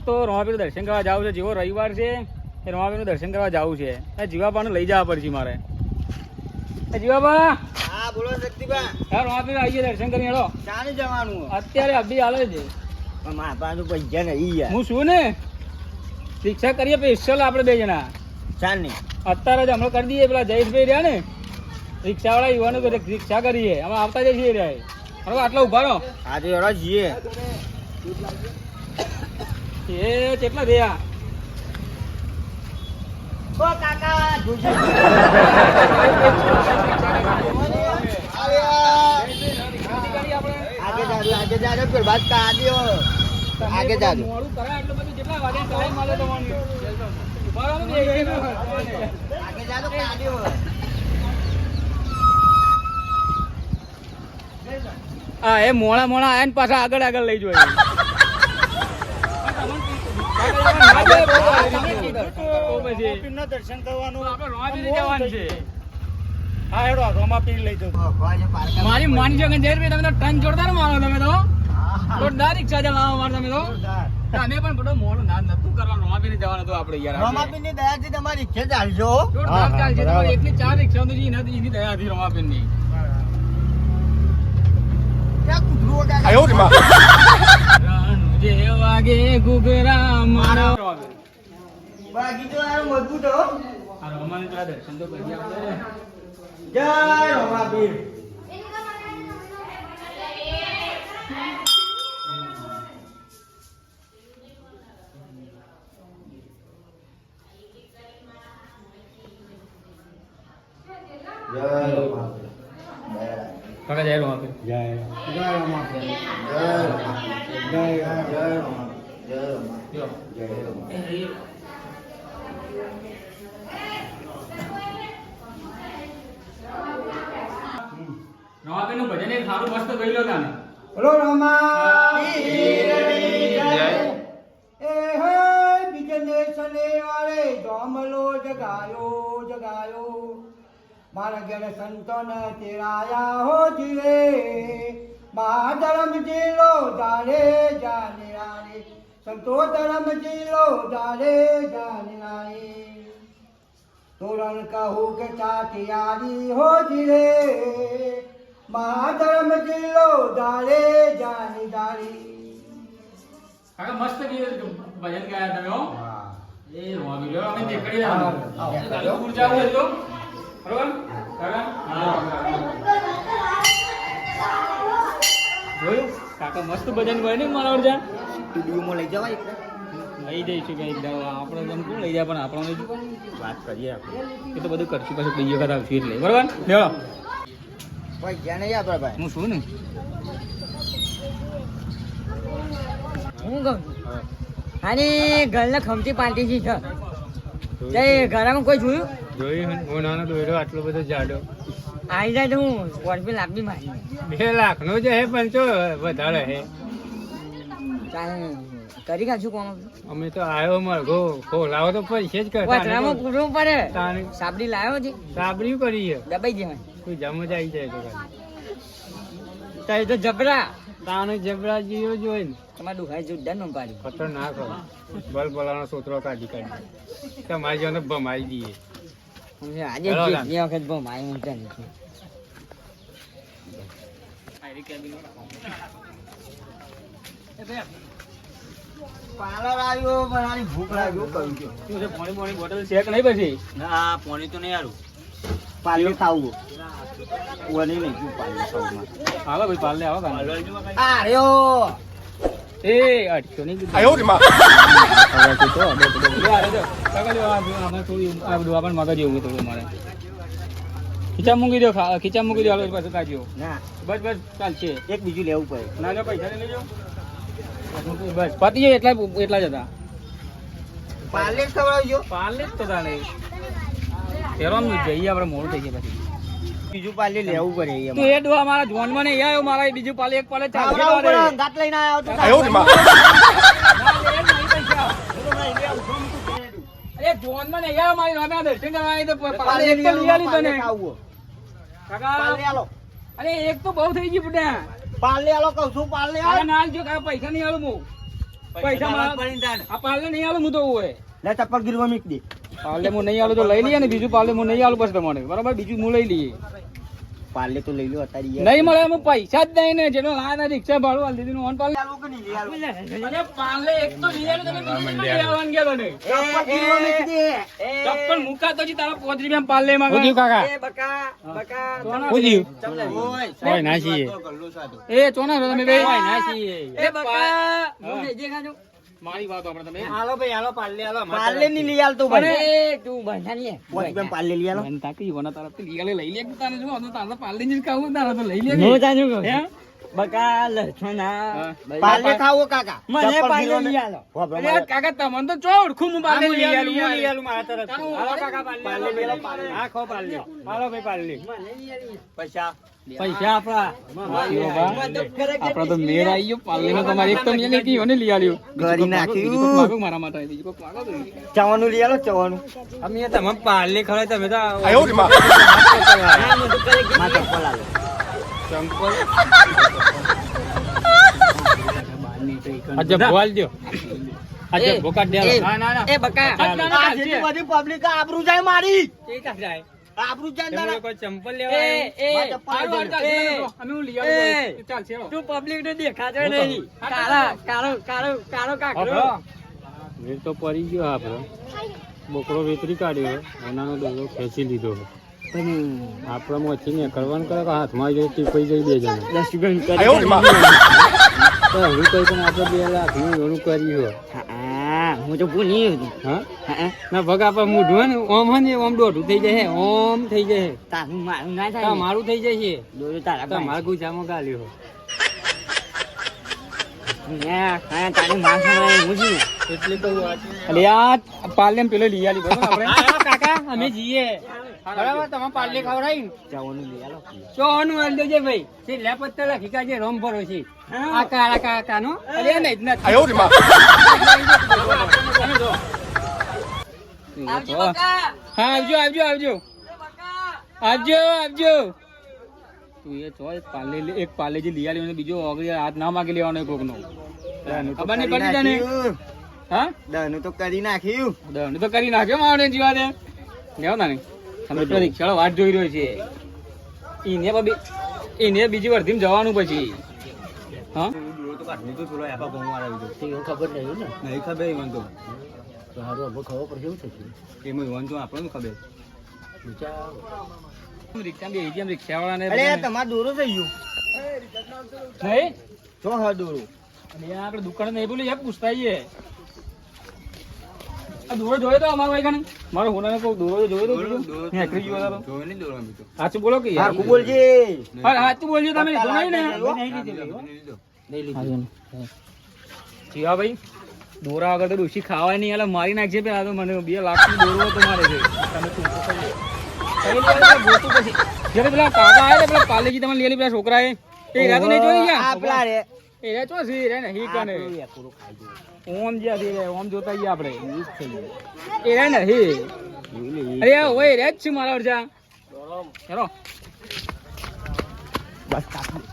તો રમાપીર દર્શન કરવા જવું છે. જેવો રવિવાર છે એ રમાપીર નું દર્શન કરવા જવું છે. જીવાબાનું લઈ જવા પડશે મારે. જીવાબા, હા બોલો શક્તિબા. હા રમાપીર આવીએ દર્શન કરી હેડો. ચાલે જવાનું અત્યારે અભી હાલે છે. પણ મારા પાસે પૈસા નહીં યાર. હું શું ને રિક્ષા કરીએ સ્પેશિયલ આપણે બે જણા. ચાલ નહીં અત્યારે જ હમણાં કરી દઈએ. પેલા જયેશભાઈ રહ્યા ને રિક્ષા વાળા યુવાનો રિક્ષા કરીએ. અમે આવતા જઈએ રહ્યા. બરોબર, આટલા ઉભા રહો. આજે એવા જઈએ. એ કેટલા થયા? ઓ કાકા જોજો. આગે જાજો પેલ બાદ કાઢ્યો. આગે જાજો. મોડું કરાય એટલે બધું કેટલા વાગે ટાઈમ મળે તમને? ઉભા રહો ને. આગે જાજો કાઢ્યો. હા, એ મોડા મોડા આયા ને પાછા આગળ આગળ લઈ જોઈએ. દર્શન કરવાનું છે. હા હેડો રોમાપીર લઈ જાઉં. મારી માની છો કે જયભાઈ તમે તો ટન જોરદાર મારો. તમે તો જોરદાર રિક્ષા ચલાવો મારો. તમે તો અમે પણ બધું મોડું ના નતું કરવાનું. રોમાપીર જવાનું હતું આપણે યાર. રોમાપીર ની દયાથી તમારી ઈચ્છા ચાલજો. જોરદાર ચાલશે. તમારી એટલી 4 રિક્ષા હતી એની દયા હતી રોમાપીર ની. જે વાગે ઘૂઘરા મારા બાકી તો આ મજબૂત હો. આ રોમાને તો દર્શન તો કરી આપણે. જય રોમાપીર. કાકા જય રોમાપીર. જય રોમાપીર. જય રોમાપીર. રોમાપીર નું ભજન એક સારું મસ્ત ગઈ લો તાને. બોલો રોમાપીરની જય. એ હે બીજને સને વાળે જોમલો જગાયો મારા ઘેર સંતોન તેરાયા હો જીવે મહાધર્મ જીલો જાણે જાને રાણે સંતો ધર્મ જીલો જાણે જાને રાણે તોરણ કહું કે ચાટિયારી હો જીવે મહાધર્મ જીલો જાણે જાને જાણી. કાકા મસ્ત ભજન ગાયા તમે હો. એ રોમાપીર લો અમે દેખડી રહ્યા. ઉર્જા હોય તો બરોબર કાકા. જોયું કાકા મસ્ત ભજન ગાય ને મારા ઓરજા. સ્ટુડિયોમાં લઈ જવાય લઈ જઈશું કઈ આપણે જેમ કોણ લઈ જાય પણ આપણને વાત કરીએ આપણે. એ તો બધું કરશું પછી બીજી વખત આવશું એટલે બરોબર. લ્યો પૈસા નહીં આપડે ભાઈ. હું શું ને હું કહું અને ઘરના ખમતી પાર્ટી છે. ઘરમાં કોઈ જોયું? જોયું હું નાનો દોડ્યો આટલો બધો જાડો આવી જાય તો હું સ્કોર્પિયો લાંબી મારી 2 લાખ નો જ હે પણ જો વધારે હે. ચાલ કરી કાઢશું કોણ? અમે તો આવ્યો મળગો ખોલાવો તો પૈસે જ વચરામાં પૂરવું પડે. તાને સાબડી લાવ્યો છે સાબરી કરીએ દબાઈ જવાય. કોઈ જમ જ આવી જાય તો તારે તો જબરા તાને જબરા જીવો જોઈ ને તમારે દુખાય જોરદાર નો પાડી. ખતરનાક બલ બલાનો સોતરો કાઢી તમારી જોને ભમાઈ દઈએ. આજે બે વખત બહુ માય ઊંચા નથી. પાર્લર આવ્યો પણ આની ભૂખ લાગ્યો કહ્યું કે પાણી બોટલ શેક નહીં પછી ના પાણી તો નહીં આલું. પાર્લર ખાવું ઓની નહીં શું પાર્લર ખાવું. હાલો ભાઈ પાલ લે આવો આર્યો એ 800 ની કીધું. આયો રે માં. મગજ એવું થોડું મારે ખીચા મૂકી દો. ખીચા મૂકી દો. હાલો પાછું કાઢ્યો. ના બસ બસ ચાલશે. એક બીજું લેવું પડે. ના ના પૈસા લઈ લેજો. બસ પતી જાય એટલા જ હતા. પાર્લર ખવડાવજો. પાલે જ તો તાણે ફેરવાનું જઈએ આપણે મોડું થઈ ગયા પછી. બીજું પાર્લર લેવું પડે એમ. તું એ ડોહા મારા જોનમાં નહીં આવ્યો. મારા બીજું પાલે એક પાલે ખવડાવવું પડે. ગાંઠ લઈને આવ્યો તો અરે જોનમાં નહીં આવ્યો. મારી રામે દર્શન કરવા આવી તો પાલે એક તો લઈ આલી તને. ખાવું. કાકા પાર્લર આલો. અરે એક તો બહુ થઈ ગયું બુડા. પાલે આલો કહું છું પાલે કાકા ના આલજો, કાકા પૈસા નહીં આલું હું. પૈસા મારા આ પાર્લે નહીં આલું હું તો હોય. લે ચપ્પલ ગીરવા મીક દે પાર્લે હું નહીં આલું તો લઈ લઈએ ને, બીજું પાર્લે હું નહીં આલું બસ તમારે બરાબર, બીજું હું લઈ લઈએ. પાલે તો લઈ લો અત્યારે નહીં મળે એમ પૈસા જ નહીં ને, જેનો લાયા રિક્ષા ભાડું આલી દીધું ઓન પાર્લે. આલો કે નહીં લઈ આલો અરે પાર્લે એક તો લઈ આલું, તમે બીજું કેટલું લઈ આવવાનું ગયેલો ને? ચપ્પલ ગીરવા મીક દે ચપ્પલ મુકાતો જી તારા 5 રૂપિયા પાર્લે માં કાકા. એ બકા ઓય નાસી એ ચોના છો તમે બે? ઓય નાસી એ બકા હું નહીં દેખાજો. મારી વાત આપણે તમે હાલો ભાઈ હાલો પાલે હાલો પાલે ની લઈ આલ તો અરે ભાઈ તું બંધાની પોત પાલે લઈ આલો મન તાકી વના તારા તે લીગાલે લઈ લે તારે જો તો તારા પાર્લે જ ખાવું તારા તો લઈ લે હું જાણું છું. હે બકા લસણા પાલે ખાવો કાકા મને ચપ્પલ પાલે ગીરવા લઈ મીક. આલો. વાહ, અરે બ્રહ્મા. કાકા તમને તો ચો ઓળખું હું પાર્લે લઈ આલું મારા તરફથી. હાલો કાકા પાલે લઈ આલો પાલે હા ખો પાર્લે હાલો ભાઈ પાર્લે પૈસા પૈસા આપડા તો મેર આવી ગયો પાર્લે નો તમારે એક તો મેં નહીં કીધું ને લઈ આલ્યું ગરી નાખ્યું. બીજું કોક માગો મારા માટે બીજું કોક માગો તો ચવાનું લઈ આલો ચવાનું અમે તમે પાર્લે ખવડાય તમે તો માં ચપ્પલ આલો અજબ બોલ દો અજબ ભોકાટ દે ના ના ના એ બકા આ જેટલી બધી પબ્લિક આબરૂ જાય મારી એ કા જાય આબરૂ જાય તારા કોઈ ચંપલ એ અમે હું લઈ આવું ચાલ છે તું પબ્લિક ને દેખાતો નહીં. કાળો કાકરો મેં તો પડી ગયો આપણો બોકડો વેતરી કાઢ્યો એનાનો દોરો ખેંચી લીધો આપણે મોચી ને કરવાનું કરે કે હાથમાં જો ટીપાઈ જાય બે જણા 10 રૂપિયા તો હવે કોઈ પણ આપણે 2 લાખ નું ઘણું કર્યું હા હું તો ભૂલી ગયો. હા ના ભગા પર મૂઢું ને ઓમ હે ને ઓમ દોઢું થઈ જાય ઓમ થઈ જાય તારું મારું ના થાય. મારું થઈ જાય છે દોરો તારા પાસે. મારા ગુજામાં ગાલ્યો તારી માં સાંભળે હું છું. એટલે તો અરે આ પાર્લે પેલો લઈ આલી બરાબર આપણે કાકા અમે જીએ બરાબર તમે પાર્લે ખવડાવી જવાનું લઈ આલો ચોનું આલ દેજે ભાઈ છે લેપત્તા લખી કાજે રોમ ભરો છે આ કાળા કાકા નો અરે નહીં જ નથી આયો રે માં આવજો બકા. હા આવજો આવજો આવજો આવજો આવજો તું એ તો એક પાર્લે જે લઈ આલી બીજો ઓગળી હાથ ના માગી લેવાનો કોક નો ખબર નહીં પડી તને હા દહનું તો કરી નાખ્યું દંડ તો કરી નાખ્યો માવડે જીવા દે લેવો ના નહીં અમે તો રિક્ષાળો વાટ જોઈ રહ્યો છે એને બીજી વર્ધી જવાનું પછી હા ખબર નહીં ને. નહીં ખબર મને તો સારું હવે ખબર પડશે એવું થશે. એમાં વાંધો આપણને ખબર રિક્ષા બે જેમ રિક્ષાવાળાને અરે તમાર દોરો થઈ ગયું નહીં જો હા દોરો અને આપણે દુકાને નહીં બોલી પૂછતા આવીએ આ દોરો જોયો તો અમારો ભાઈ ખાને મારો હોનાને કહું દોરો જોયો તો નેકરી ગયો હતો જોયો નહીં દોરો અમે તો સાચું બોલો કે યાર હારખું બોલજે હા સાચું બોલજો તમે લીધો નહીં ને જીવા ભાઈ દોરા વગર તો ડોશી ખાવાય નહીં એટલે મારી નાખજે પેલા તો મને 2 લાખ નો દોરો તો મારે છે તમે શું જયારે પેલા કાકા આયા પેલા પાલેજી તમે લેલી પેલા છોકરા એ રાતો નહીં જોઈ ગયા આપલા રે એ રે ચો સી રે ને હી કને ઓમ જ્યા દે ઓમ જોતા ગયા આપણે એ રે ને હી અરે ઓય રે જ છે મારા વરજા ચલો બસ કાપી